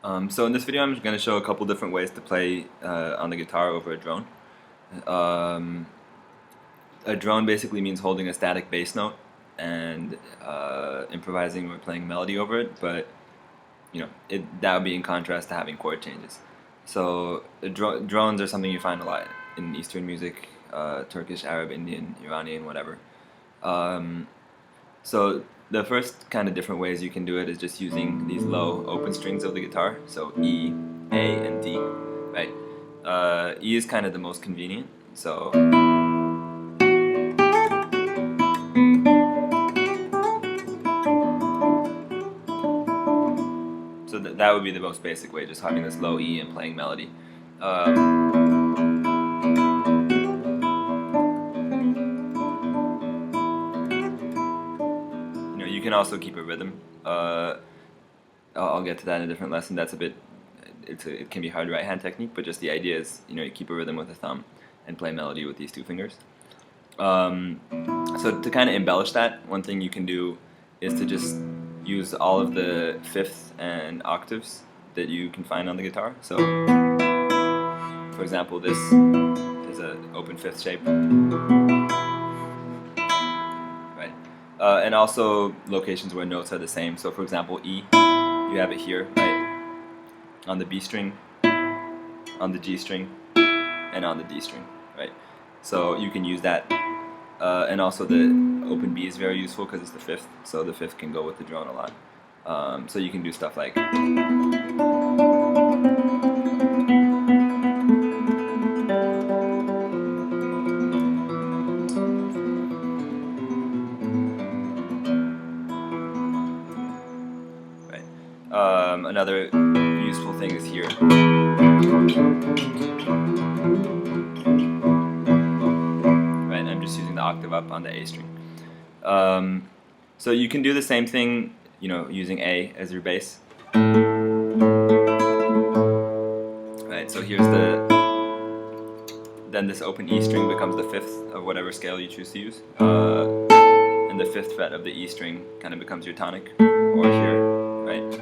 So in this video, I'm going to show a couple different ways to play on the guitar over a drone. Um, a drone basically means holding a static bass note and improvising or playing melody over it, but that would be in contrast to having chord changes. So drones are something you find a lot in Eastern music, Turkish, Arab, Indian, Iranian, whatever. Um, so the first kind of different ways you can do it is just using these low open strings of the guitar. So E, A, and D, right? E is kind of the most convenient. So that would be the most basic way, just having this low E and playing melody. You can also keep a rhythm. I'll get to that in a different lesson. That's a bit, it can be hard right hand technique, but just the idea is, you keep a rhythm with the thumb and play melody with these two fingers. So to kind of embellish that, one thing you can do is to just use all of the fifths and octaves that you can find on the guitar. So, for example, this is an open fifth shape, right? And also locations where notes are the same. So, for example, E, you have it here, right? On the B string, on the G string, and on the D string, right? So you can use that. And also the open B is very useful because it's the fifth, so the fifth can go with the drone a lot. So you can do stuff like right. Another useful thing is here. I'm just using the octave up on the A string. So you can do the same thing, using A as your bass. Right, so here's then this open E string becomes the fifth of whatever scale you choose to use. And the fifth fret of the E string kind of becomes your tonic, or here, right?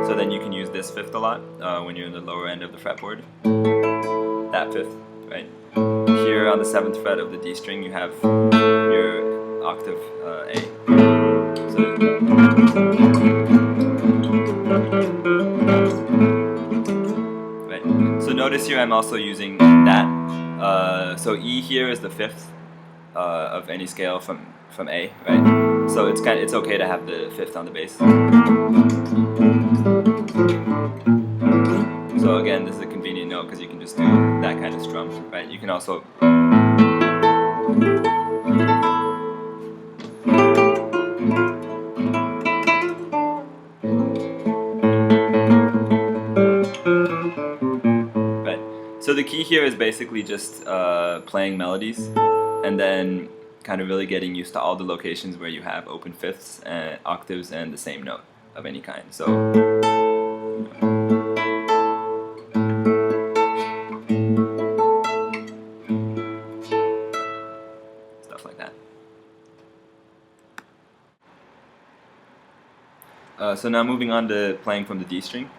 So then you can use this fifth a lot when you're in the lower end of the fretboard. That fifth, right? Here on the seventh fret of the D string, you have your octave A. So notice here I'm also using that. So E here is the fifth of any scale from A, right? So it's okay to have the fifth on the bass. So again, this is a convenient note because you can just do that kind of strum, right? You can also So the key here is basically just playing melodies and then kind of really getting used to all the locations where you have open fifths and octaves and the same note of any kind. So stuff like that. So now moving on to playing from the D string.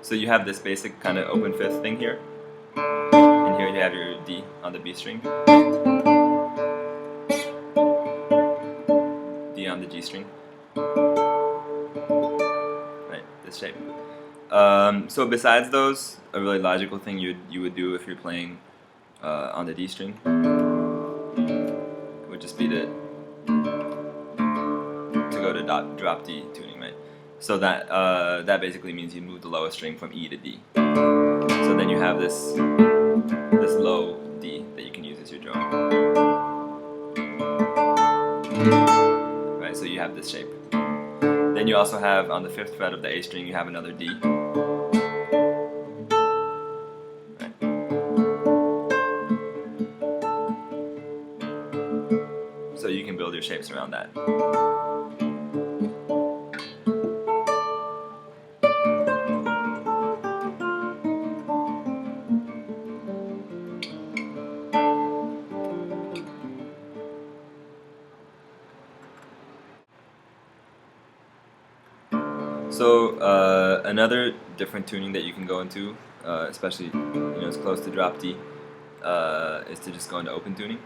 So you have this basic kind of open fifth thing here, and here you have your D on the B string, D on the G string, right, this shape. So besides those, a really logical thing you would do if you're playing on the D string would just be to go to drop D tuning, right? So that basically means you move the lowest string from E to D. So then you have this low D that you can use as your drone. Right, so you have this shape. Then you also have on the fifth fret of the A string, you have another D. Right. So you can build your shapes around that. So another different tuning that you can go into, especially as close to drop D, is to just go into open tuning.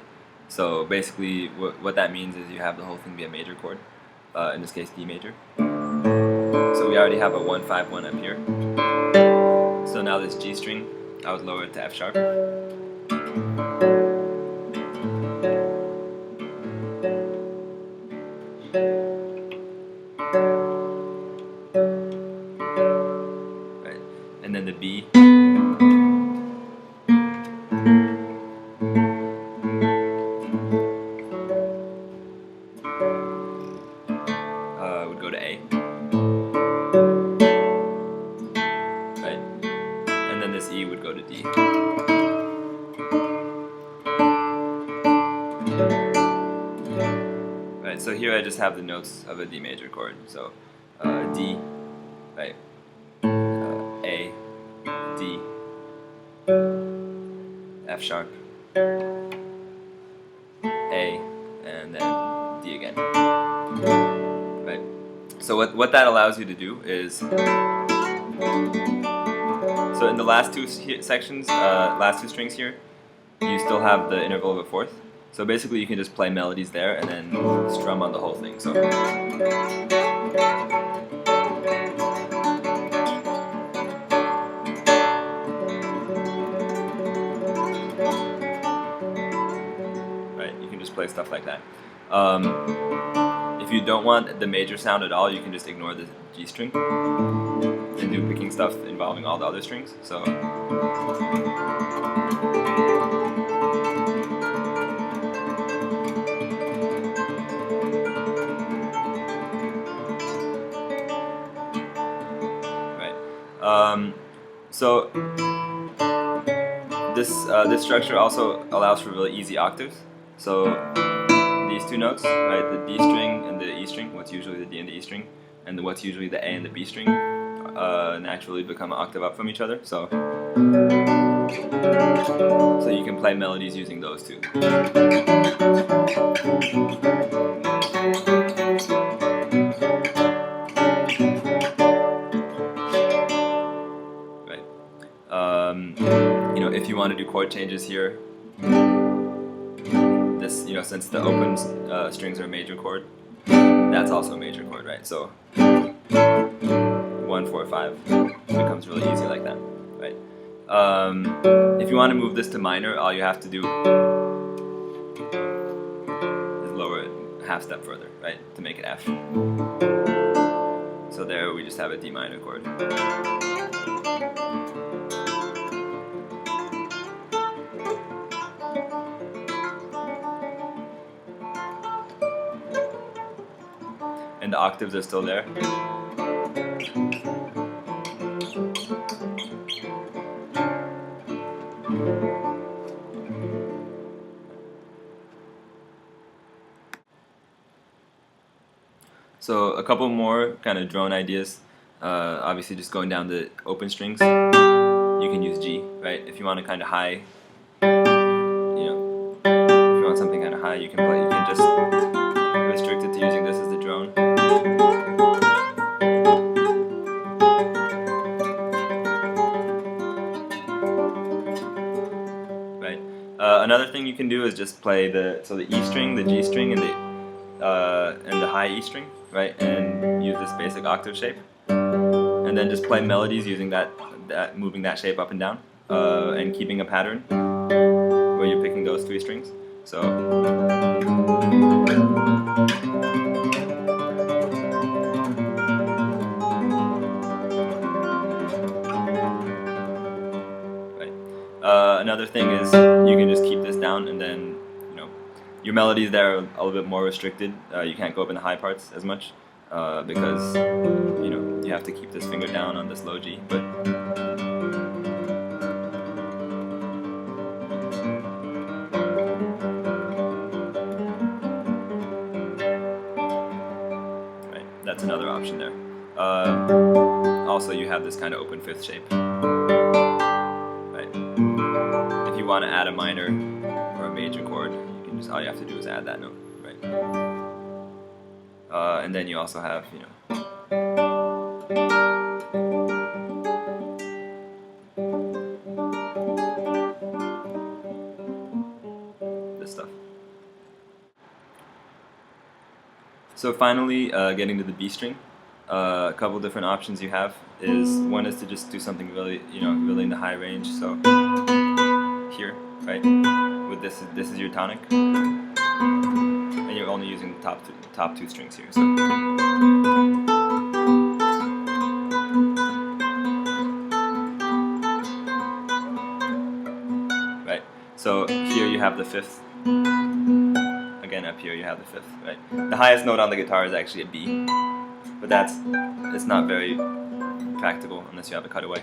So basically, what that means is you have the whole thing be a major chord, in this case D major. So we already have a 1-5-1 up here. So now this G string, I would lower it to F sharp. Right, and then the B. Would go to A. Right, and then this E would go to D. Right, so here I just have the notes of a D major chord. So D, right, A, D, F sharp, A, and then D again. Right. So what that allows you to do is, so in the last two sections, last two strings here, you still have the interval of a fourth. So basically you can just play melodies there and then strum on the whole thing. So right, you can just play stuff like that. If you don't want the major sound at all, you can just ignore the G string and do picking stuff involving all the other strings. So so this structure also allows for really easy octaves. So these two notes, right, the D string and the E string, what's usually the D and the E string, and what's usually the A and the B string, naturally become an octave up from each other. So you can play melodies using those two. If you want to do chord changes here, this, since the open strings are a major chord, that's also a major chord, right? So 1, 4, 5 becomes really easy like that, right? If you want to move this to minor, all you have to do is lower it a half step further, right, to make it F. So there we just have a D minor chord. And the octaves are still there. So a couple more kind of drone ideas. Obviously just going down the open strings, you can use G, right? If you want to kind of high, if you want something kind of high, you can just restrict it to using this as the drone. Right. Another thing you can do is just play the E string, the G string, and the high E string, right? And use this basic octave shape, and then just play melodies using moving that shape up and down, and keeping a pattern where you're picking those three strings. So. Another thing is you can just keep this down, and then your melodies there are a little bit more restricted. You can't go up in the high parts as much because you have to keep this finger down on this low G. But right, that's another option there. Also, you have this kind of open fifth shape. If you want to add a minor or a major chord, you can all you have to do is add that note, right? And then you also have, This stuff. So finally, getting to the B string, a couple different options you have is one is to just do something really, really in the high range. So here, right, with this is your tonic, and you're only using the top two strings here. So. Right. So here you have the fifth. Again, up here you have the fifth. Right. The highest note on the guitar is actually a B, but it's not very practical unless you have a cutaway.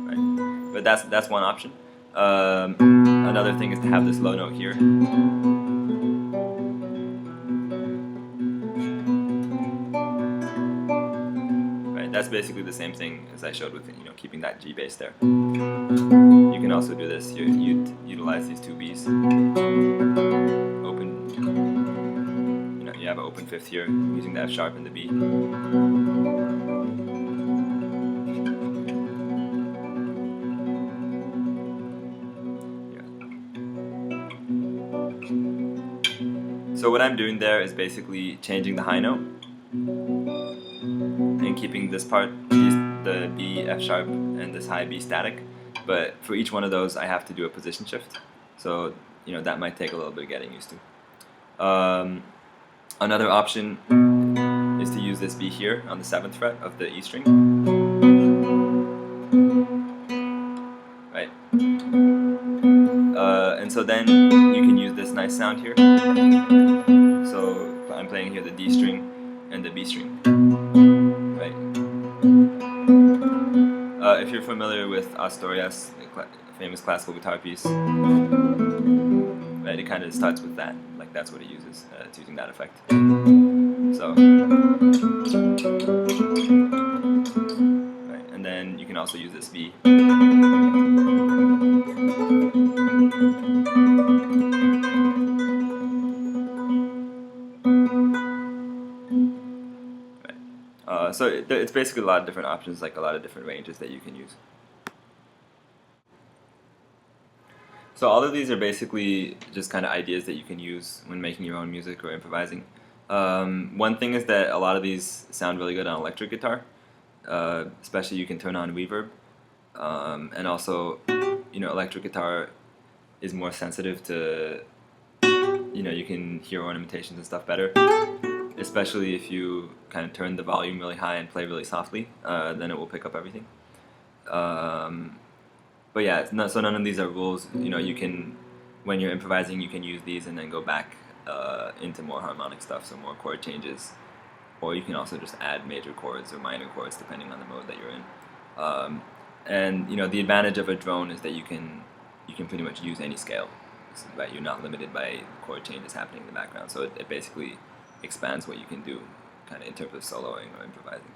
Right. But that's one option. Another thing is to have this low note here. Right. That's basically the same thing as I showed with keeping that G bass there. You can also do this. You'd utilize these two Bs. Open. You have an open fifth here using the F sharp and the B. So what I'm doing there is basically changing the high note and keeping this part, the B, F sharp, and this high B static. But for each one of those, I have to do a position shift. So that might take a little bit of getting used to. Another option is to use this B here on the 7th fret of the E string. Right. And so then you can use this nice sound here. So I'm playing here the D string and the B string. Right. If you're familiar with Astorias, a famous classical guitar piece, right, it kind of starts with that. Like that's what it uses. It's using that effect. So, right, and then you can also use this B. So it's basically a lot of different options, like a lot of different ranges that you can use. So all of these are basically just kind of ideas that you can use when making your own music or improvising. One thing is that a lot of these sound really good on electric guitar, especially you can turn on reverb, and also, electric guitar is more sensitive to, you can hear ornamentations and stuff better. Especially if you kind of turn the volume really high and play really softly, then it will pick up everything. But yeah, so none of these are rules. You can, when you're improvising, you can use these and then go back into more harmonic stuff, so more chord changes. Or you can also just add major chords or minor chords depending on the mode that you're in. And the advantage of a drone is that you can pretty much use any scale. Right? You're not limited by chord changes happening in the background. So it basically expands what you can do kind of in terms of soloing or improvising.